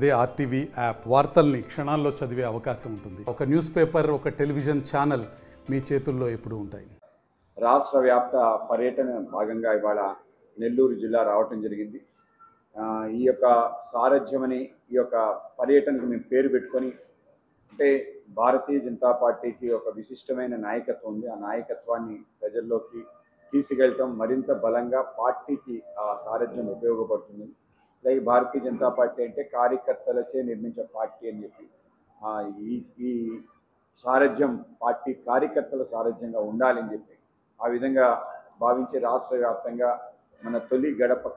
అదే RTV app వార్తల్ని క్షణాల్లో చదివే అవకాశం ఉంటుంది. ఒక న్యూస్ పేపర్, ఒక టెలివిజన్ ఛానల్ మీ చేతుల్లో ఎప్పుడూ ఉంటాయి. రాష్ట్ర వ్యాప్త పర్యటన భాగంగా ఇవాళ నెల్లూరు జిల్లా రావటం జరిగింది. ఈ యొక్క సారథ్యం అని ఈ యొక్క పర్యటనకు మేము పేరు పెట్టుకొని, అంటే భారతీయ జనతా పార్టీకి ఒక విశిష్టమైన నాయకత్వం ఉంది. ఆ నాయకత్వాన్ని ప్రజల్లోకి తీసుకెళ్ళటం మరింత బలంగా పార్టీకి ఆ సారథ్యం ఉపయోగపడుతుంది. అలాగే భారతీయ జనతా పార్టీ అంటే కార్యకర్తలచే నిర్మించే పార్టీ అని చెప్పి ఈ సారథ్యం పార్టీ కార్యకర్తల సారథ్యంగా ఉండాలని చెప్పి ఆ విధంగా భావించి రాష్ట్ర వ్యాప్తంగా మన తొలి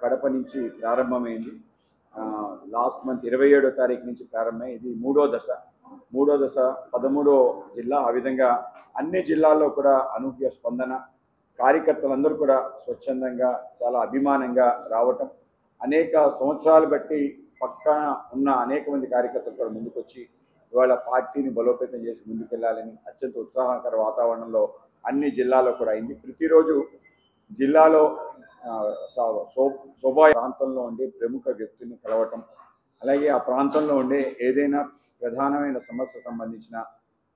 కడప నుంచి ప్రారంభమైంది. లాస్ట్ మంత్ 27వ తారీఖు నుంచి ప్రారంభమై ఇది మూడో దశ 13వ జిల్లా. ఆ విధంగా అన్ని జిల్లాల్లో కూడా అనూహ్య స్పందన, కార్యకర్తలందరూ కూడా స్వచ్ఛందంగా చాలా అభిమానంగా రావటం, అనేక సంవత్సరాలు బట్టి పక్కన ఉన్న అనేక మంది కార్యకర్తలు కూడా ముందుకొచ్చి ఇవాళ పార్టీని బలోపేతం చేసి ముందుకెళ్లాలని అత్యంత ఉత్సాహకర వాతావరణంలో అన్ని జిల్లాల్లో కూడా అయింది. ప్రతిరోజు జిల్లాలో శోభా ప్రాంతంలో ఉండే ప్రముఖ వ్యక్తుల్ని కలవటం, అలాగే ఆ ప్రాంతంలో ఉండే ఏదైనా ప్రధానమైన సమస్య సంబంధించిన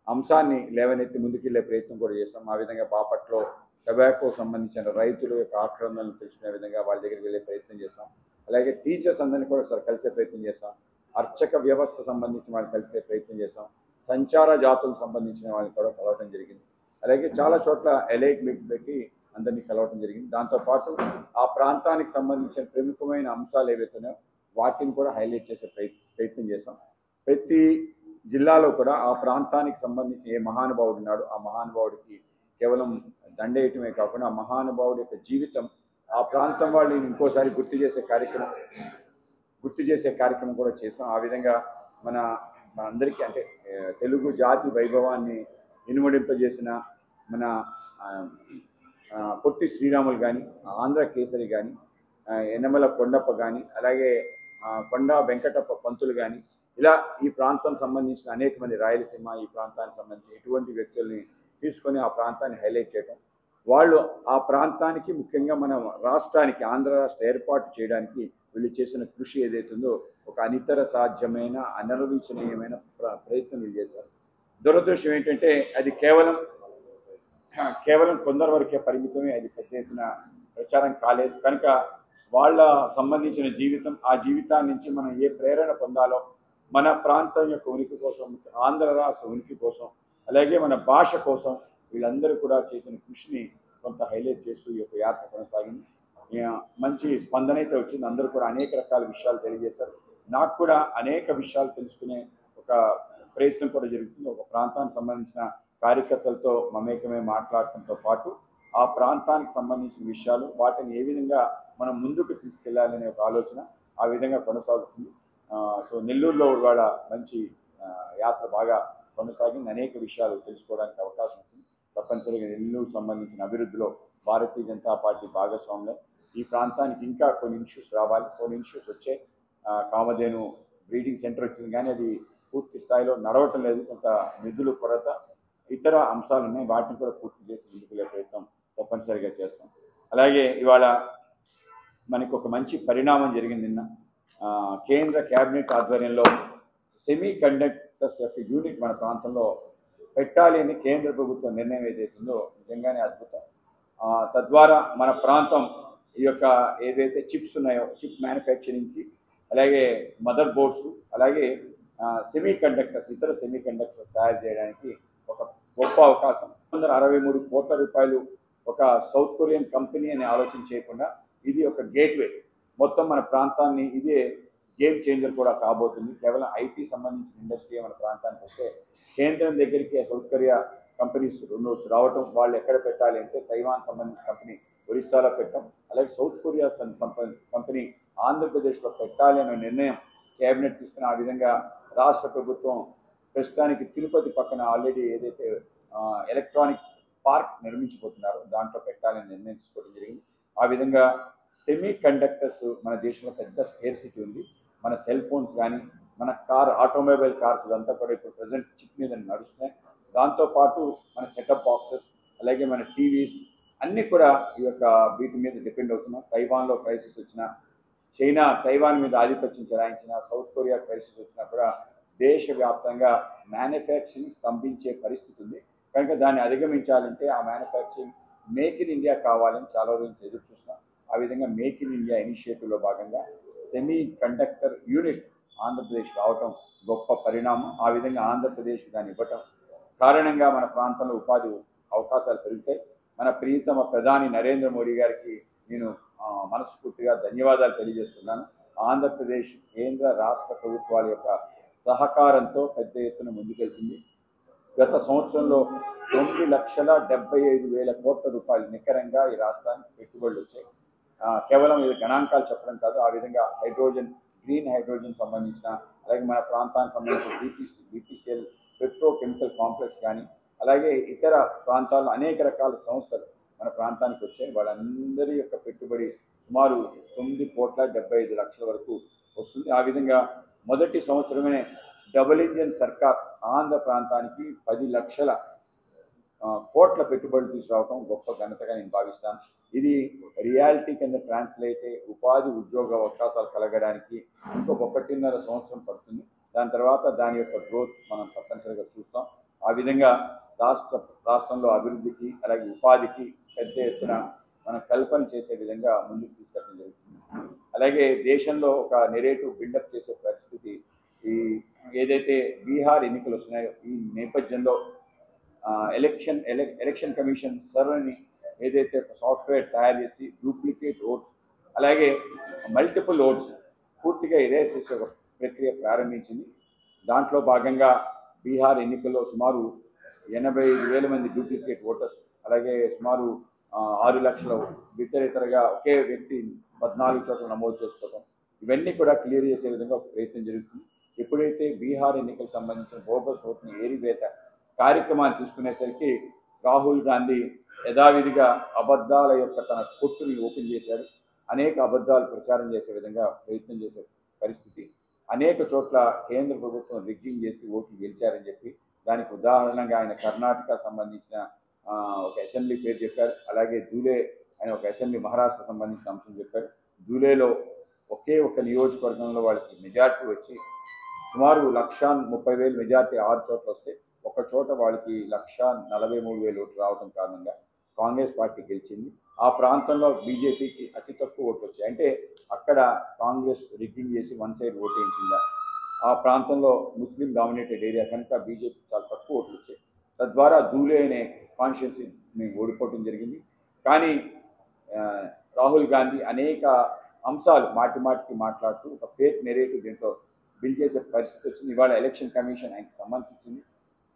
అంశాన్ని లేవనెత్తి ముందుకెళ్లే ప్రయత్నం కూడా చేస్తాం. ఆ విధంగా బాపట్లో టొబాకో సంబంధించిన రైతుల యొక్క ఆక్రందనలు తెలుసుకునే విధంగా వాళ్ళ దగ్గరికి వెళ్ళే ప్రయత్నం చేస్తాం. అలాగే టీచర్స్ అందరినీ కూడా కలిసే ప్రయత్నం చేస్తాం. అర్చక వ్యవస్థ సంబంధించిన వాళ్ళు కలిసే ప్రయత్నం చేస్తాం. సంచార జాతులకు సంబంధించిన వాళ్ళని కూడా కలవటం జరిగింది. అలాగే చాలా చోట్ల ఎలైట్ మీట్ పెట్టి అందరినీ కలవటం జరిగింది. దాంతోపాటు ఆ ప్రాంతానికి సంబంధించిన ప్రముఖమైన అంశాలు ఏవైతున్నాయో వాటిని కూడా హైలైట్ చేసే ప్రయత్నం చేస్తాం. ప్రతి జిల్లాలో కూడా ఆ ప్రాంతానికి సంబంధించి ఏ మహానుభావుడు ఉన్నాడో ఆ మహానుభావుడికి కేవలం దండేయటమే కాకుండా ఆ మహానుభావుడి యొక్క జీవితం ఆ ప్రాంతం వాళ్ళని ఇంకోసారి గుర్తు చేసే కార్యక్రమం కూడా చేస్తాం. ఆ విధంగా మనందరికీ అంటే తెలుగు జాతి వైభవాన్ని ఇనుమడింపజేసిన మన పొట్టి శ్రీరాములు కానీ, ఆంధ్ర కేసరి కానీ, యనమల కొండప్ప కానీ, అలాగే కొండా వెంకటప్ప పంతులు కానీ, ఇలా ఈ ప్రాంతం సంబంధించిన అనేక మంది, రాయలసీమ ఈ ప్రాంతానికి సంబంధించి ఎటువంటి వ్యక్తుల్ని తీసుకొని ఆ ప్రాంతాన్ని హైలైట్ చేయడం, వాళ్ళు ఆ ప్రాంతానికి ముఖ్యంగా మన రాష్ట్రానికి ఆంధ్ర రాష్ట్ర ఏర్పాటు చేయడానికి వీళ్ళు చేసిన కృషి ఏదైతుందో ఒక అనితర సాధ్యమైన అనర్వించనీయమైన ప్రయత్నం వీళ్ళు చేశారు. దురదృష్టం ఏంటంటే అది కేవలం కొందరి వరకే పరిమితమే, అది పెద్ద ఎత్తున ప్రచారం కాలేదు. కనుక వాళ్ళ సంబంధించిన జీవితం, ఆ జీవితాన్ని నుంచి మనం ఏ ప్రేరణ పొందాలో, మన ప్రాంతం యొక్క ఉనికి కోసం, ఆంధ్ర రాష్ట్ర ఉనికి కోసం, అలాగే మన భాష కోసం వీళ్ళందరూ కూడా చేసిన కృషిని కొంత హైలైట్ చేస్తూ ఈ యొక్క యాత్ర కొనసాగింది. మంచి స్పందన అయితే వచ్చింది. అందరూ కూడా అనేక రకాల విషయాలు తెలియజేశారు. నాకు కూడా అనేక విషయాలు తెలుసుకునే ఒక ప్రయత్నం కూడా జరుగుతుంది. ఒక ప్రాంతానికి సంబంధించిన కార్యకర్తలతో మమేకమే మాట్లాడటంతో పాటు ఆ ప్రాంతానికి సంబంధించిన విషయాలు, వాటిని ఏ విధంగా మనం ముందుకు తీసుకెళ్లాలనే ఒక ఆలోచన ఆ విధంగా కొనసాగుతుంది. సో నెల్లూరులో ఇవాళ మంచి యాత్ర బాగా కొనసాగింది. అనేక విషయాలు తెలుసుకోవడానికి అవకాశం వచ్చింది. తప్పనిసరిగా నెల్లూరు సంబంధించిన అభివృద్ధిలో భారతీయ జనతా పార్టీ భాగస్వామ్యం. ఈ ప్రాంతానికి ఇంకా కొన్ని ఇష్యూస్ రావాలి, కొన్ని ఇష్యూస్ వచ్చాయి. కామధేను బ్రీడింగ్ సెంటర్ వచ్చింది కానీ అది పూర్తి స్థాయిలో నడవటం లేదు. కొంత నిధుల కొరత, ఇతర అంశాలు ఉన్నాయి. వాటిని కూడా పూర్తి చేసి ముందుకెళ్ళే ప్రయత్నం తప్పనిసరిగా చేస్తాం. అలాగే ఇవాళ మనకు ఒక మంచి పరిణామం జరిగింది. నిన్న కేంద్ర కేబినెట్ ఆధ్వర్యంలో సెమీ కండక్టర్స్ యొక్క యూనిట్ మన ప్రాంతంలో పెట్టాలి అని కేంద్ర ప్రభుత్వం నిర్ణయం ఏదైతుందో నిజంగానే అద్భుతం. తద్వారా మన ప్రాంతం ఈ యొక్క ఏదైతే చిప్స్ ఉన్నాయో చిప్ మ్యానుఫ్యాక్చరింగ్కి, అలాగే మదర్ బోర్డ్స్, అలాగే సెమీ కండక్టర్స్, ఇతర సెమీ కండక్టర్స్ తయారు చేయడానికి ఒక గొప్ప అవకాశం. 63 కోట్ల రూపాయలు ఒక సౌత్ కొరియన్ కంపెనీ అని ఆలోచన చేయకుండా ఇది ఒక గేట్వే, మొత్తం మన ప్రాంతాన్ని ఇదే గేమ్ చేంజర్ కూడా కాబోతుంది. కేవలం ఐటీ సంబంధించిన ఇండస్ట్రీ మన ప్రాంతానికి వస్తే కేంద్రం దగ్గరికి సౌత్ కొరియా కంపెనీస్ రావటం, వాళ్ళు ఎక్కడ పెట్టాలి అంటే తైవాన్ సంబంధించిన కంపెనీ ఒరిస్సాలో పెట్టడం, అలాగే సౌత్ కొరియా కంపెనీ ఆంధ్రప్రదేశ్లో పెట్టాలి అనే నిర్ణయం కేబినెట్ తీసుకుని ఆ విధంగా రాష్ట్ర ప్రభుత్వం ప్రస్తుతానికి తిరుపతి పక్కన ఆల్రెడీ ఏదైతే ఎలక్ట్రానిక్ పార్క్ నిర్మించిపోతున్నారో దాంట్లో పెట్టాలని నిర్ణయం తీసుకోవడం జరిగింది. ఆ విధంగా సెమీ కండక్టర్స్ మన దేశంలో పెద్ద స్కేర్సిటీ ఉంది. మన సెల్ ఫోన్స్ కానీ, మన ఆటోమొబైల్ కార్స్ ఇదంతా కూడా ఇప్పుడు ప్రజెంట్ చిప్ మీద నడుస్తున్నాయి. దాంతోపాటు మన సెటప్ బాక్సెస్, అలాగే మన టీవీస్ అన్నీ కూడా ఈ యొక్క వీటి మీద డిపెండ్ అవుతున్నాం. తైవాన్లో క్రైసిస్ వచ్చిన చైనా తైవాన్ మీద ఆధిపత్యం చెలాయించిన, సౌత్ కొరియా పరిస్థితి వచ్చినా కూడా దేశవ్యాప్తంగా మ్యానుఫ్యాక్చరింగ్ స్తంభించే పరిస్థితి ఉంది. కనుక దాన్ని అధిగమించాలంటే ఆ మ్యానుఫ్యాక్చరింగ్ మేక్ ఇన్ ఇండియా కావాలని చాలా రోజులు ఎదురు చూస్తున్నాం. ఆ విధంగా మేక్ ఇన్ ఇండియా ఇనిషియేటివ్లో భాగంగా సెమీ కండక్టర్ యూనిట్ ఆంధ్రప్రదేశ్ రావటం గొప్ప పరిణామం. ఆ విధంగా ఆంధ్రప్రదేశ్ దాన్ని ఇవ్వటం కారణంగా మన ప్రాంతంలో ఉపాధి అవకాశాలు పెరుగుతాయి. మన ప్రియతమ ప్రధాని నరేంద్ర మోడీ గారికి నేను మనస్ఫూర్తిగా ధన్యవాదాలు తెలియజేస్తున్నాను. ఆంధ్రప్రదేశ్ కేంద్ర రాష్ట్ర ప్రభుత్వాల యొక్క సహకారంతో పెద్ద ఎత్తున ముందుకెళ్తుంది. గత సంవత్సరంలో 9,75,000 కోట్ల రూపాయలు నికరంగా ఈ రాష్ట్రానికి పెట్టుబడులు వచ్చాయి. కేవలం ఇది గణాంకాలు చెప్పడం కాదు, ఆ విధంగా హైడ్రోజన్, గ్రీన్ హైడ్రోజన్ సంబంధించిన, అలాగే మన ప్రాంతానికి సంబంధించిన బీపీసీఎల్ పెట్రోకెమికల్ కాంప్లెక్స్ కానీ, అలాగే ఇతర ప్రాంతాల్లో అనేక రకాల సంస్థలు మన ప్రాంతానికి వచ్చాయి. వాళ్ళందరి యొక్క పెట్టుబడి సుమారు 9,75,00,000 వరకు వస్తుంది. ఆ విధంగా మొదటి సంవత్సరమే డబుల్ ఇంజిన్ సర్కార్ ఆంధ్ర ప్రాంతానికి 10 లక్షల కోట్ల పెట్టుబడులు తీసుకురావడం గొప్ప ఘనతగా నేను భావిస్తాను. ఇది రియాలిటీ కింద ట్రాన్స్లేట్ అయ్యి ఉపాధి ఉద్యోగ అవకాశాలు కలగడానికి ఇంకో 1.5 సంవత్సరం పడుతుంది. దాని తర్వాత దాని యొక్క గ్రోత్ మనం తప్పనిసరిగా చూస్తాం. ఆ విధంగా రాష్ట్రంలో అభివృద్ధికి అలాగే ఉపాధికి పెద్ద ఎత్తున మనం కల్పన చేసే విధంగా ముందుకు తీసుకెళ్ళడం జరుగుతుంది. అలాగే దేశంలో ఒక నెరేటివ్ బిల్డప్ చేసే పరిస్థితి ఏదైతే బీహార్ ఎన్నికలు వస్తున్నాయో ఈ నేపథ్యంలో ఎలక్షన్ కమిషన్ సర్వర్ని ఏదైతే సాఫ్ట్వేర్ తయారు చేసి డూప్లికేట్ ఓట్స్ అలాగే మల్టిపుల్ ఓట్స్ పూర్తిగా ఎరేస్ చేసే ఒక ప్రక్రియ ప్రారంభించింది. దాంట్లో భాగంగా బీహార్ ఎన్నికల్లో సుమారు 85,000 మంది డూప్లికేట్ ఓటర్స్, అలాగే సుమారు 6 లక్షల ఇతరితరగా ఒకే వ్యక్తి 14 చోట్ల నమోదు చేసుకోవడం, ఇవన్నీ కూడా క్లియర్ చేసే విధంగా ఒక ప్రయత్నం జరుగుతుంది. ఎప్పుడైతే బీహార్ ఎన్నికలకు సంబంధించిన బోగస్ ఓట్ని ఏరివేత కార్యక్రమాన్ని తీసుకునేసరికి రాహుల్ గాంధీ యథావిధిగా అబద్ధాల యొక్క తన కొట్టుని ఓపెన్ చేశారు. అనేక అబద్ధాలు ప్రచారం చేసే విధంగా ప్రయత్నం చేసే పరిస్థితి. అనేక చోట్ల కేంద్ర ప్రభుత్వం రిగ్గింగ్ చేసి ఓట్లు గెలిచారని చెప్పి దానికి ఉదాహరణగా ఆయన కర్ణాటక సంబంధించిన ఒక అసెంబ్లీ పేరు చెప్పారు. అలాగే ధూలే ఆయన ఒక అసెంబ్లీ మహారాష్ట్ర సంబంధించిన అంశం చెప్పారు. ధూలేలో ఒకే ఒక నియోజకవర్గంలో వాళ్ళకి మెజార్టీ వచ్చి సుమారు 1,30,000 మెజార్టీ 6 చోట్ల వస్తే ఒక చోట వాళ్ళకి 1,43,000 ఓట్లు రావడం కారణంగా కాంగ్రెస్ పార్టీ గెలిచింది. ఆ ప్రాంతంలో బీజేపీకి అతి తక్కువ ఓట్లు వచ్చాయి. అంటే అక్కడ కాంగ్రెస్ రిగ్గింగ్ చేసి వన్ సైడ్ ఓటు వేయించిందా. ఆ ప్రాంతంలో ముస్లిం డామినేటెడ్ ఏరియా కనుక బీజేపీ చాలా తక్కువ ఓట్లు వచ్చాయి. తద్వారా ధూలే అనే కాన్స్టిట్యున్సీని ఓడిపోవడం జరిగింది. కానీ రాహుల్ గాంధీ అనేక అంశాలు మాటికి మాట్లాడుతూ ఒక ఫేక్ నెరేటివ్ దీంట్లో బిల్డ్ చేసే పరిస్థితి వచ్చింది. ఇవాళ ఎలక్షన్ కమిషన్ ఆయనకు సంబంధించింది.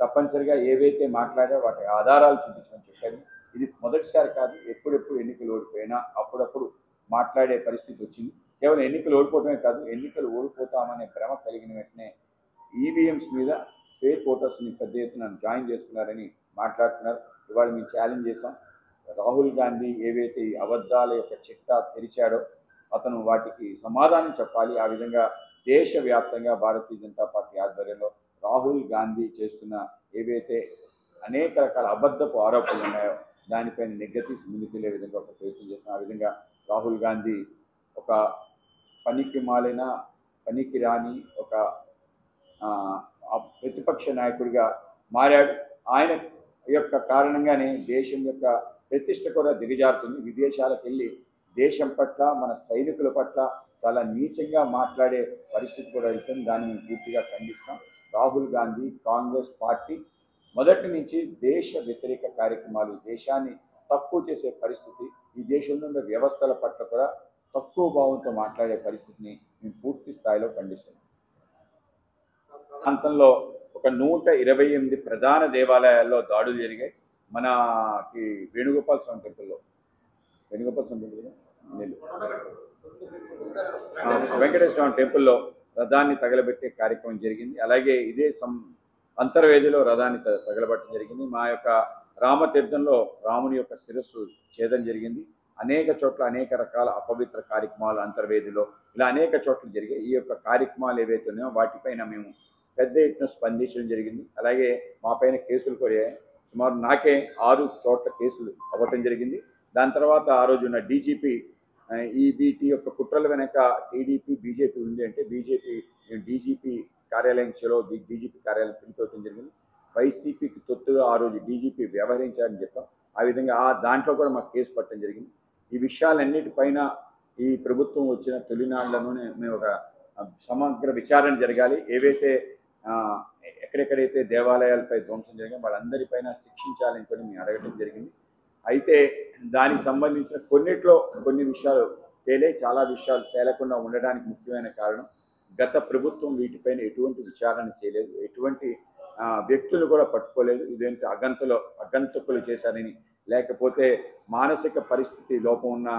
తప్పనిసరిగా ఏవైతే మాట్లాడారో వాటి ఆధారాలు చూపించమని చెప్పారు. ఇది మొదటిసారి కాదు, ఎప్పుడెప్పుడు ఎన్నికలు ఓడిపోయినా అప్పుడప్పుడు మాట్లాడే పరిస్థితి వచ్చింది. కేవలం ఎన్నికలు ఓడిపోవడమే కాదు, ఎన్నికలు ఓడిపోతామనే భ్రమ కలిగిన వెంటనే ఈవీఎంస్ మీద ఫేక్ ఓటర్స్ని పెద్ద ఎత్తున జాయిన్ చేసుకున్నారని మాట్లాడుతున్నారు. ఇవాళ మేము ఛాలెంజ్ చేసాం. రాహుల్ గాంధీ ఏవైతే ఈ అబద్ధాల యొక్క చిట్టా తెరిచాడో అతను వాటికి సమాధానం చెప్పాలి. ఆ విధంగా దేశవ్యాప్తంగా భారతీయ జనతా పార్టీ ఆధ్వర్యంలో రాహుల్ గాంధీ చేస్తున్న ఏవైతే అనేక రకాల అబద్ధపు ఆరోపణలు ఉన్నాయో దానిపైన నిగ్గతీసి ముందుకెళ్లే విధంగా ఒక ప్రయత్నం చేస్తున్నాం. ఆ విధంగా రాహుల్ గాంధీ ఒక పనికి రాని ఒక ప్రతిపక్ష నాయకుడిగా మారాడు. ఆయన యొక్క కారణంగానే దేశం యొక్క ప్రతిష్ట కూడా దిగజారుతుంది. విదేశాలకు వెళ్ళి దేశం పట్ల మన సైనికుల పట్ల చాలా నీచంగా మాట్లాడే పరిస్థితి కూడా అవుతుంది. దాన్ని మేము పూర్తిగా ఖండిస్తాం. రాహుల్ గాంధీ కాంగ్రెస్ పార్టీ మొదటి నుంచి దేశ వ్యతిరేక కార్యక్రమాలు, దేశాన్ని తక్కువ చేసే పరిస్థితి, ఈ దేశంలో ఉన్న వ్యవస్థల పట్ల కూడా తక్కువ భావంతో మాట్లాడే పరిస్థితిని మేము పూర్తి స్థాయిలో ఖండిస్తున్నాం. ప్రాంతంలో ఒక 128 ప్రధాన దేవాలయాల్లో దాడులు జరిగాయి. మనకి వేణుగోపాల స్వామి టెంపుల్లో వెంకటేశ్వర స్వామి టెంపుల్లో రథాన్ని తగలబెట్టే కార్యక్రమం జరిగింది. అలాగే ఇదే అంతర్వేదిలో రథాన్ని తగలబెట్టడం జరిగింది. మా యొక్క రామతీర్థంలో రాముని యొక్క శిరస్సు ఛేదం జరిగింది. అనేక చోట్ల అనేక రకాల అపవిత్ర కార్యక్రమాలు అంతర్వేదిలో ఇలా అనేక చోట్ల జరిగాయి. ఈ యొక్క కార్యక్రమాలు ఏవైతే ఉన్నాయో వాటిపైన మేము పెద్ద ఎత్తున స్పందించడం జరిగింది. అలాగే మా పైన కేసులు కూడా సుమారు నాకే 6 చోట్ల కేసులు అవ్వటం జరిగింది. దాని తర్వాత ఆ రోజున డీజీపీ ఈ వీటి యొక్క కుట్రల వెనక టీడీపీ బీజేపీ ఉంది అంటే బీజేపీ డీజీపీ కార్యాలయం చెలో డీజీపీ కార్యాలయం పిలిపించడం జరిగింది. వైసీపీకి తొత్తుగా ఆ రోజు డీజీపీ వ్యవహరించారని చెప్పాం. ఆ విధంగా దాంట్లో కూడా మాకు కేసు పట్టడం జరిగింది. ఈ విషయాలన్నిటిపైన ఈ ప్రభుత్వం వచ్చిన తొలినాళ్లలోనే మేము ఒక సమగ్ర విచారణ జరగాలి. ఏవైతే ఎక్కడెక్కడైతే దేవాలయాలపై ధ్వంసం జరిగాయో వాళ్ళందరిపైన శిక్షించాలని కూడా మేము అడగడం జరిగింది. అయితే దానికి సంబంధించిన కొన్ని విషయాలు చాలా విషయాలు తేలకుండా ఉండడానికి ముఖ్యమైన కారణం గత ప్రభుత్వం వీటిపైన ఎటువంటి విచారణ చేయలేదు, ఎటువంటి వ్యక్తులు కూడా పట్టుకోలేదు. ఇదేంటి అగంతకులు చేశారని, లేకపోతే మానసిక పరిస్థితి లోపం ఉన్న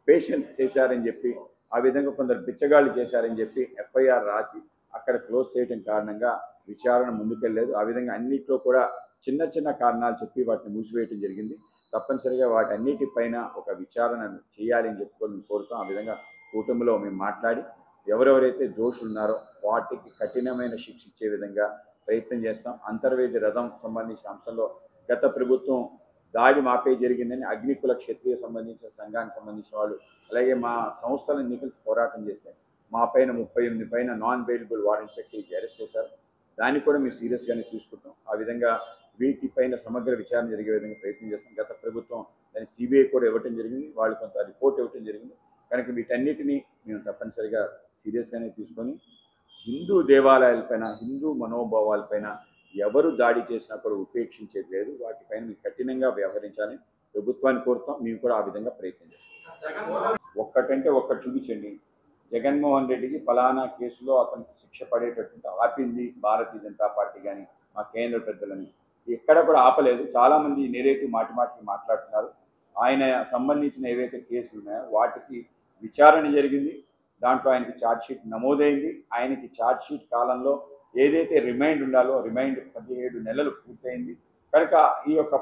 పేషెంట్స్ చేశారని చెప్పి, ఆ విధంగా కొందరు బిచ్చగాళ్ళు చేశారని చెప్పి ఎఫ్ఐఆర్ రాసి అక్కడ క్లోజ్ చేయడం కారణంగా విచారణ ముందుకెళ్ళలేదు. ఆ విధంగా అన్నింటిలో కూడా చిన్న చిన్న కారణాలు చెప్పి వాటిని మూసివేయడం జరిగింది. తప్పనిసరిగా వాటన్నిటిపైన ఒక విచారణ చేయాలని చెప్పుకొని కోరుతాం. ఆ విధంగా కూటమిలో మేము మాట్లాడి ఎవరెవరైతే దోషులు ఉన్నారో వాటికి కఠినమైన శిక్ష ఇచ్చే విధంగా ప్రయత్నం చేస్తాం. అంతర్వేది రథం సంబంధించిన అంశంలో గత ప్రభుత్వం దాడి మాపై జరిగిందని అగ్నికుల క్షత్రియ సంబంధించిన సంఘానికి సంబంధించిన వాళ్ళు, అలాగే మా సంస్థలను నిలిచి పోరాటం చేశారు. మా పైన 38 పైన నాన్ బెయిలబుల్ వారెంట్ పెట్టి అరెస్ట్ చేశారు. దాన్ని కూడా మేము సీరియస్గానే తీసుకుంటాం. ఆ విధంగా వీటిపైన సమగ్ర విచారణ జరిగే విధంగా ప్రయత్నం చేస్తాం. గత ప్రభుత్వం దాన్ని సిబిఐ కూడా ఇవ్వటం జరిగింది, వాళ్ళు కొంత రిపోర్ట్ ఇవ్వటం జరిగింది. కనుక వీటన్నిటినీ మేము తప్పనిసరిగా సీరియస్గానే తీసుకొని హిందూ దేవాలయాలపైన, హిందూ మనోభావాలపైన ఎవరు దాడి చేసినా కూడా ఉపేక్షించేది లేదు. వాటిపైన మేము కఠినంగా వ్యవహరించాలని ప్రభుత్వాన్ని కోరుతాం. మేము కూడా ఆ విధంగా ప్రయత్నం చేస్తాం. ఒక్కటంటే ఒక్కటి చూపించండి. జగన్మోహన్ రెడ్డికి ఫలానా కేసులో అతనికి శిక్ష పడేటట్టు ఆపింది భారతీయ జనతా పార్టీ కానీ మా కేంద్ర పెద్దలని ఎక్కడ కూడా ఆపలేదు. చాలామంది నెరేటివ్ మాటికి మాట్లాడుతున్నారు. ఆయన సంబంధించిన ఏవైతే కేసులు ఉన్నాయో వాటికి విచారణ జరిగింది. దాంట్లో ఆయనకి ఛార్జ్షీట్ నమోదైంది. ఆయనకి ఛార్జ్షీట్ కాలంలో ఏదైతే రిమైండ్ ఉండాలో రిమైండ్ 17 నెలలు పూర్తయింది. కనుక ఈ యొక్క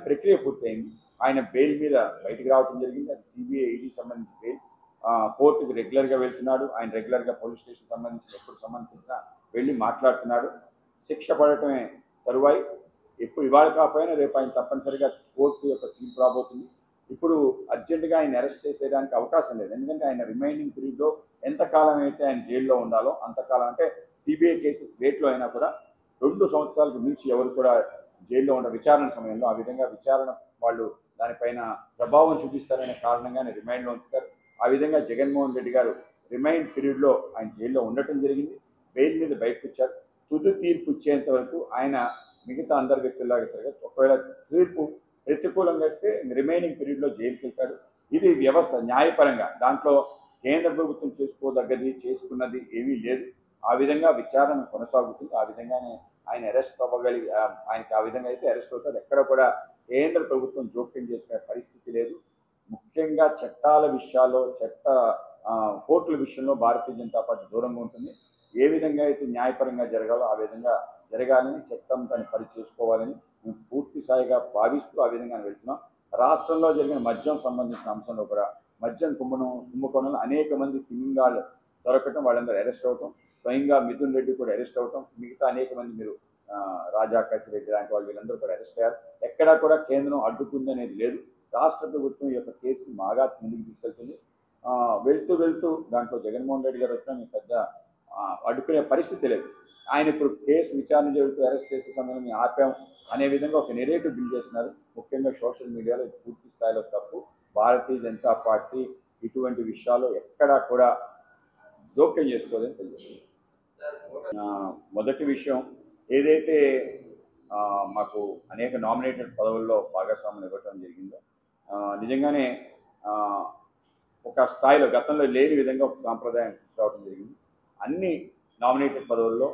ప్రక్రియ పూర్తయింది. ఆయన బెయిల్ మీద బయటికి రావడం జరిగింది. అది సిబిఐ ఈడీకి సంబంధించిన బెయిల్. కోర్టుకు రెగ్యులర్గా వెళ్తున్నాడు. ఆయన రెగ్యులర్గా పోలీస్ స్టేషన్ సంబంధించిన ఎప్పుడు సంబంధించిన వెళ్ళి మాట్లాడుతున్నాడు. శిక్ష పడటమే తరువాయి. ఎప్పుడు ఇవాళ కాకపోయినా రేపు ఆయన తప్పనిసరిగా కోర్టు యొక్క తీర్పు రాబోతుంది. ఇప్పుడు అర్జెంటుగా ఆయన అరెస్ట్ చేసేయడానికి అవకాశం లేదు. ఎందుకంటే ఆయన రిమైండింగ్ పీరియడ్లో ఎంతకాలం అయితే ఆయన జైల్లో ఉండాలో అంతకాలం, అంటే సిబిఐ కేసెస్ రేట్లో అయినా కూడా 2 సంవత్సరాలకు మించి ఎవరు కూడా జైల్లో ఉండే విచారణ సమయంలో. ఆ విధంగా విచారణ వాళ్ళు దానిపైన ప్రభావం చూపిస్తారనే కారణంగానే రిమైండ్లో ఉంచుతారు. ఆ విధంగా జగన్మోహన్ రెడ్డి గారు రిమైండ్ పీరియడ్లో ఆయన జైల్లో ఉండటం జరిగింది. బెయిల్ మీద బయటకు వచ్చారు. తుది తీర్పు ఇచ్చేంత వరకు ఆయన మిగతా అందరి వ్యక్తుల్లాగా తిరగదు. ఒకవేళ తీర్పు ప్రతికూలంగా వస్తే రిమైనింగ్ పీరియడ్లో జైలుకి వెళ్తాడు. ఇది వ్యవస్థ న్యాయపరంగా. దాంట్లో కేంద్ర ప్రభుత్వం చేసుకోదగ్గది చేసుకున్నది ఏమీ లేదు. ఆ విధంగా విచారణ కొనసాగుతుంది. ఆ విధంగానే ఆయన అరెస్ట్ అవ్వగలిగి ఆయనకి ఆ విధంగా అయితే అరెస్ట్ అవుతారు. ఎక్కడ కూడా కేంద్ర ప్రభుత్వం జోక్యం చేసుకునే పరిస్థితి లేదు. ముఖ్యంగా చట్టాల విషయాల్లో కోర్టుల విషయంలో భారతీయ జనతా పార్టీ దూరంగా ఉంటుంది. ఏ విధంగా అయితే న్యాయపరంగా జరగాలో ఆ విధంగా జరగాలని, చట్టం దాన్ని చేసుకోవాలని మేము పూర్తి స్థాయిగా భావిస్తూ ఆ విధంగా వెళ్తున్నాం. రాష్ట్రంలో జరిగిన మద్యం సంబంధించిన అంశంలో కూడా మద్యం కుంభకోణంలో అనేక మంది తిమింగాళ్ళు దొరకటం, వాళ్ళందరూ అరెస్ట్ అవటం, స్వయంగా మిథున్ రెడ్డి కూడా అరెస్ట్ అవటం, మిగతా అనేక మంది మీరు రాజా రెడ్డి లాంటి వాళ్ళు వీళ్ళందరూ కూడా అరెస్ట్ అయ్యారు. ఎక్కడా కూడా కేంద్రం అడ్డుకుందనేది లేదు. రాష్ట్ర ప్రభుత్వం ఈ యొక్క కేసుని బాగా ముందుకు తీసుకెళ్తుంది. వెళ్తూ దాంట్లో జగన్మోహన్ రెడ్డి గారు వచ్చినా మీకు పెద్ద అడ్డుకునే పరిస్థితి లేదు. ఆయన ఇప్పుడు కేసు విచారణ జరుగుతూ అరెస్ట్ చేసే సమయంలో మేము ఆపాం అనే విధంగా ఒక నెరేటివ్ బిల్డ్ చేస్తున్నారు. ముఖ్యంగా సోషల్ మీడియాలో పూర్తి స్థాయిలో తప్పు. భారతీయ జనతా పార్టీ ఇటువంటి విషయాలు ఎక్కడా కూడా జోక్యం చేసుకోలేదని తెలియజేస్తుంది. మొదటి విషయం ఏదైతే మాకు అనేక నామినేటెడ్ పదవుల్లో భాగస్వామ్యం ఇవ్వటం జరిగిందో, నిజంగానే ఒక స్థాయిలో గతంలో లేని విధంగా ఒక సాంప్రదాయం తీసుకురావడం జరిగింది. అన్ని నామినేటెడ్ పదవుల్లో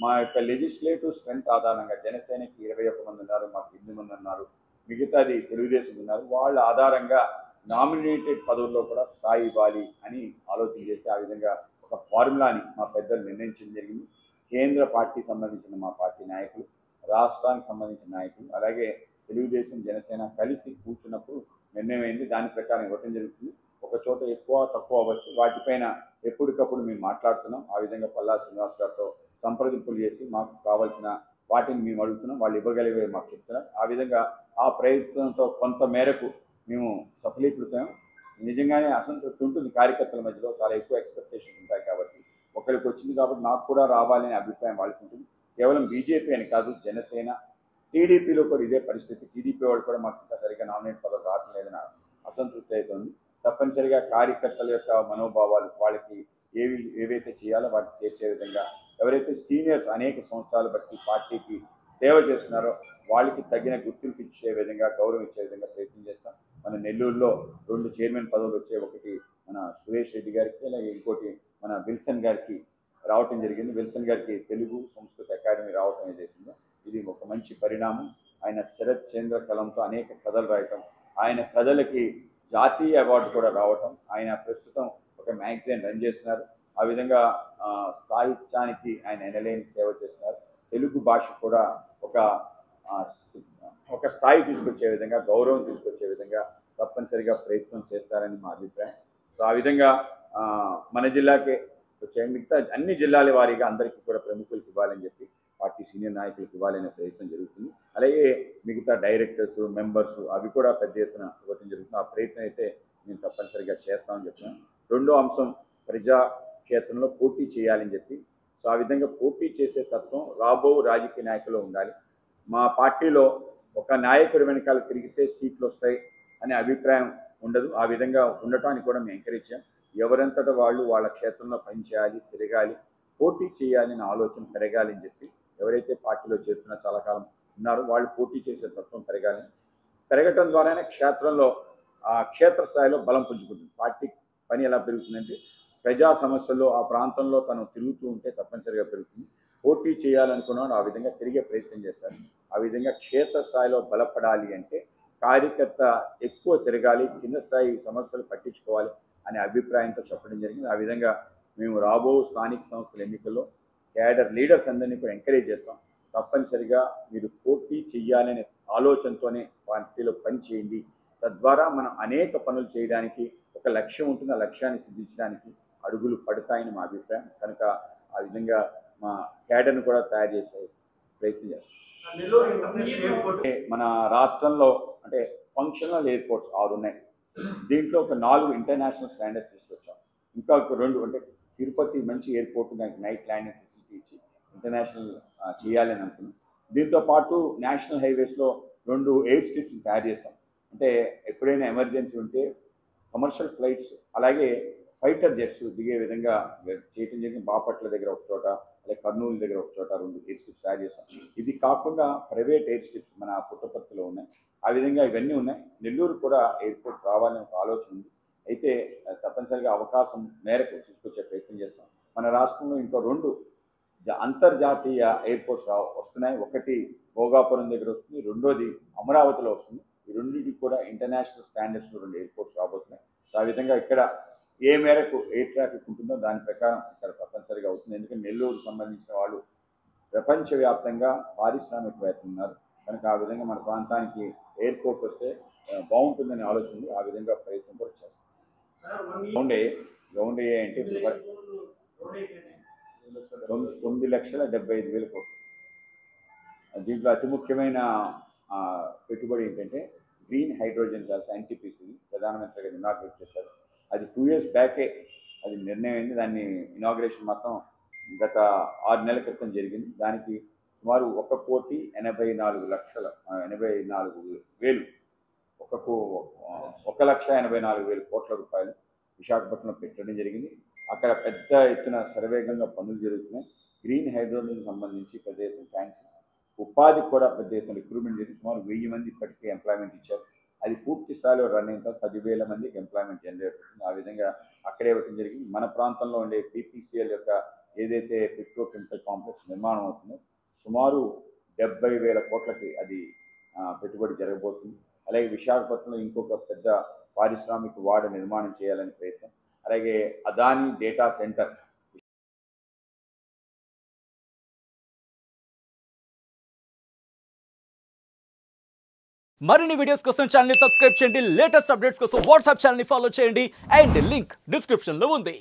మా యొక్క లెజిస్లేటివ్ స్ట్రెంత్ ఆధారంగా జనసేనకి 21 మంది ఉన్నారు, మాకు 8 మంది ఉన్నారు, మిగతాది తెలుగుదేశం ఉన్నారు. వాళ్ళ ఆధారంగా నామినేటెడ్ పదవుల్లో కూడా స్థాయి ఇవ్వాలి అని ఆలోచన చేసి ఆ విధంగా ఒక ఫార్ములాని మా పెద్దలు నిర్ణయించడం జరిగింది. కేంద్ర పార్టీకి సంబంధించిన మా పార్టీ నాయకులు, రాష్ట్రానికి సంబంధించిన నాయకులు, అలాగే తెలుగుదేశం జనసేన కలిసి కూర్చున్నప్పుడు నిర్ణయం అయింది. దాని ప్రకారం ఇవ్వటం జరుగుతుంది. ఒక చోట ఎక్కువ తక్కువ అవ్వచ్చు. వాటిపైన ఎప్పటికప్పుడు మేము మాట్లాడుతున్నాం. ఆ విధంగా పల్లా శ్రీనివాస్ గారితో సంప్రదింపులు చేసి మాకు కావాల్సిన వాటిని మేము అడుగుతున్నాం. వాళ్ళు ఇవ్వగలిగే మాకు చెప్తున్నారు. ఆ విధంగా ఆ ప్రయత్నంతో కొంత మేరకు మేము సఫలీకృతం. నిజంగానే అసంతృప్తి ఉంటుంది కార్యకర్తల మధ్యలో, చాలా ఎక్కువ ఎక్స్పెక్టేషన్స్ ఉంటాయి కాబట్టి ఒకరికి వచ్చింది కాబట్టి నాకు కూడా రావాలనే అభిప్రాయం వాళ్ళకి ఉంటుంది. కేవలం బీజేపీ అని కాదు, జనసేన, టీడీపీలో కూడా ఇదే పరిస్థితి. టీడీపీ వాళ్ళు కూడా మాకు ఇంకా సరిగ్గా నామినేట్ పదవి రావట్లేదని అసంతృప్తి అవుతుంది. తప్పనిసరిగా కార్యకర్తల యొక్క మనోభావాలు వాళ్ళకి ఏవైతే చేయాలో వాటికి చేర్చే విధంగా, ఎవరైతే సీనియర్స్ అనేక సంవత్సరాలు బట్టి పార్టీకి సేవ చేస్తున్నారో వాళ్ళకి తగిన గుర్తింపు ఇచ్చే విధంగా, గౌరవం ఇచ్చే విధంగా ప్రయత్నం చేస్తాం. మన నెల్లూరులో 2 చైర్మన్ పదవులు వచ్చాయి. ఒకటి మన సురేష్ రెడ్డి గారికి, అలాగే ఇంకోటి మన విల్సన్ గారికి రావటం జరిగింది. విల్సన్ గారికి తెలుగు సంస్కృత అకాడమీ రావటం ఏదైతుందో ఇది ఒక మంచి పరిణామం. ఆయన శరత్ చంద్ర కలంతో అనేక కథలు రాయటం, ఆయన కథలకి జాతీయ అవార్డు కూడా రావటం, ఆయన ప్రస్తుతం ఒక మ్యాగజైన్ రన్ చేస్తున్నారు. ఆ విధంగా సాహిత్యానికి ఆయన ఎనలేని సేవ చేస్తున్నారు. తెలుగు భాష కూడా ఒక స్థాయి తీసుకొచ్చే విధంగా, గౌరవం తీసుకొచ్చే విధంగా తప్పనిసరిగా ప్రయత్నం చేస్తారని మా అభిప్రాయం. సో ఆ విధంగా మన జిల్లాకే వచ్చే మిగతా అన్ని జిల్లాల వారీగా అందరికీ కూడా ప్రముఖులకు ఇవ్వాలని చెప్పి పార్టీ సీనియర్ నాయకులకు ఇవ్వాలనే ప్రయత్నం జరుగుతుంది. అలాగే మిగతా డైరెక్టర్స్, మెంబర్స్ అవి కూడా పెద్ద ఎత్తున ఇవ్వటం జరుగుతుంది. ఆ ప్రయత్నం అయితే మేము తప్పనిసరిగా చేస్తామని చెప్తున్నాను. రెండో అంశం, ప్రజాక్షేత్రంలో పోటీ చేయాలని చెప్పి. సో ఆ విధంగా పోటీ చేసే తత్వం రాబో రాజకీయ నాయకులు ఉండాలి. మా పార్టీలో ఒక నాయకుడి వెనకాల తిరిగితే సీట్లు వస్తాయి అనే అభిప్రాయం ఉండదు. ఆ విధంగా ఉండటానికి కూడా మేము ఎంకరేజ్ చేయం. ఎవరంతటా వాళ్ళు వాళ్ళ క్షేత్రంలో పనిచేయాలి, తిరగాలి, పోటీ చేయాలని ఆలోచన పెరగాలని చెప్పి ఎవరైతే పార్టీలో చేస్తున్నా చాలా కాలం ఉన్నారో వాళ్ళు పోటీ చేసే తత్వం పెరగటం ద్వారానే క్షేత్రంలో క్షేత్రస్థాయిలో బలం పుంజుకుంటుంది. పార్టీ పని ఎలా పెరుగుతుందంటే ప్రజా సమస్యల్లో ఆ ప్రాంతంలో తను తిరుగుతూ ఉంటే తప్పనిసరిగా పెరుగుతుంది. పోటీ చేయాలనుకున్నాడు ఆ విధంగా తిరిగే ప్రయత్నం చేస్తారు. ఆ విధంగా క్షేత్రస్థాయిలో బలపడాలి అంటే కార్యకర్త ఎక్కువ తిరగాలి, కింద స్థాయి సమస్యలు పట్టించుకోవాలి అనే అభిప్రాయంతో చెప్పడం జరిగింది. ఆ విధంగా మేము రాబో స్థానిక సంస్థల ఎన్నికల్లో క్యాడర్ లీడర్స్ అందరినీ కూడా ఎంకరేజ్ చేస్తాం. తప్పనిసరిగా మీరు పోటీ చేయాలనే ఆలోచనతోనే పార్టీలో పని చేయండి. తద్వారా మనం అనేక పనులు చేయడానికి ఒక లక్ష్యం ఉంటుంది. ఆ లక్ష్యాన్ని సిద్ధించడానికి అడుగులు పడతాయని మా అభిప్రాయం. కనుక ఆ విధంగా మా క్యాడర్ను కూడా తయారు చేసే ప్రయత్నం చేస్తాం. మన రాష్ట్రంలో అంటే ఫంక్షనల్ ఎయిర్పోర్ట్స్ 6 ఉన్నాయి. దీంట్లో ఒక 4 ఇంటర్నేషనల్ స్టాండర్డ్స్ తీసుకొచ్చాం. ఇంకా ఒక 2 అంటే తిరుపతి మంచి ఎయిర్పోర్ట్, దానికి నైట్ ల్యాండింగ్ ఫెసిలిటీ ఇచ్చి ఇంటర్నేషనల్ చేయాలని అనుకున్నాం. దీంతో పాటు నేషనల్ హైవేస్లో 2 ఎయిర్ స్ట్రిప్స్ తయారు చేస్తాం. అంటే ఎప్పుడైనా ఎమర్జెన్సీ ఉంటే కమర్షియల్ ఫ్లైట్స్ అలాగే ఫైటర్ జెట్స్ దిగే విధంగా చేయటం జరిగింది. బాపట్ల దగ్గర ఒక చోట, అలాగే కర్నూలు దగ్గర ఒక చోట 2 ఎయిర్ స్ట్రిప్స్ తయారు చేస్తాం. ఇది కాకుండా ప్రైవేట్ ఎయిర్ స్ట్రిప్స్ మన పుట్టపర్తిలో ఉన్నాయి. ఆ విధంగా ఇవన్నీ ఉన్నాయి. నెల్లూరు కూడా ఎయిర్పోర్ట్ రావాలని ఒక ఆలోచన ఉంది. అయితే తప్పనిసరిగా అవకాశం మేరకు తీసుకొచ్చే ప్రయత్నం చేస్తాం. మన రాష్ట్రంలో ఇంకో 2 అంతర్జాతీయ ఎయిర్పోర్ట్స్ వస్తున్నాయి. ఒకటి భోగాపురం దగ్గర వస్తుంది, రెండోది అమరావతిలో వస్తుంది. ఈ రెండింటికి కూడా ఇంటర్నేషనల్ స్టాండర్డ్స్లో 2 ఎయిర్పోర్ట్స్ రాబోతున్నాయి. ఆ విధంగా ఇక్కడ ఏ మేరకు ఎయిర్ ట్రాఫిక్ ఉంటుందో దాని ప్రకారం ఇక్కడ తప్పనిసరిగా అవుతుంది. ఎందుకంటే నెల్లూరు సంబంధించిన వాళ్ళు ప్రపంచవ్యాప్తంగా పారిశ్రామికవేత్తలు ఉన్నారు. కనుక ఆ విధంగా మన ప్రాంతానికి ఎయిర్పోర్ట్ వస్తే బాగుంటుందని ఆలోచన ఉంది. ఆ విధంగా ప్రయత్నం కూడా చేస్తాం. గ్రౌండ్ ఏ అంటే 9,75,000 కోట్లు. దీంట్లో అతి ముఖ్యమైన పెట్టుబడి ఏంటంటే గ్రీన్ హైడ్రోజన్ గ్యాస్ NTPC ప్రధానమంత్రి గారు ఇనాగ్రేట్ చేశారు. అది 2 years బ్యాకే అది నిర్ణయం అయింది. దాన్ని ఇనాగ్రేషన్ మొత్తం గత 6 నెలల క్రితం జరిగింది. దానికి సుమారు 1,84,000,000 1,84,000 కోట్ల రూపాయలు విశాఖపట్నంలో పెట్టడం జరిగింది. అక్కడ పెద్ద ఎత్తున శరవేగంగా పనులు జరుగుతున్నాయి. గ్రీన్ హైడ్రోజన్ సంబంధించి పెద్ద ఎత్తున ట్యాంక్స్, ఉపాధికి కూడా పెద్ద ఎత్తున రిక్రూట్మెంట్ జరిగింది. సుమారు 1000 మంది ఇప్పటికే ఎంప్లాయ్మెంట్ ఇచ్చారు. అది పూర్తి స్థాయిలో రన్ అయిన తర్వాత 10,000 మందికి ఎంప్లాయ్మెంట్ జనరేట్ అవుతుంది. ఆ విధంగా అక్కడే ఇవ్వడం జరిగింది. మన ప్రాంతంలో ఉండే PPCL యొక్క ఏదైతే పెట్రోకెమికల్ కాంప్లెక్స్ నిర్మాణం అవుతుందో సుమారు 70,000 కోట్లకి అది పెట్టుబడి జరగబోతుంది. అలాగే విశాఖపట్నంలో ఇంకొక పెద్ద పారిశ్రామిక వాడ నిర్మాణం చేయాలని ప్రయత్నం. అలాగే అదానీ డేటా సెంటర్ మరిన్ని వీడియోస్ కోసం ఛానల్ ని సబ్స్క్రైబ్ చేయండి. లేటెస్ట్ అప్డేట్స్ కోసం వాట్సాప్ ఛానల్ ని ఫాలో చేయండి. అండ్ లింక్ డిస్క్రిప్షన్ లో ఉంది.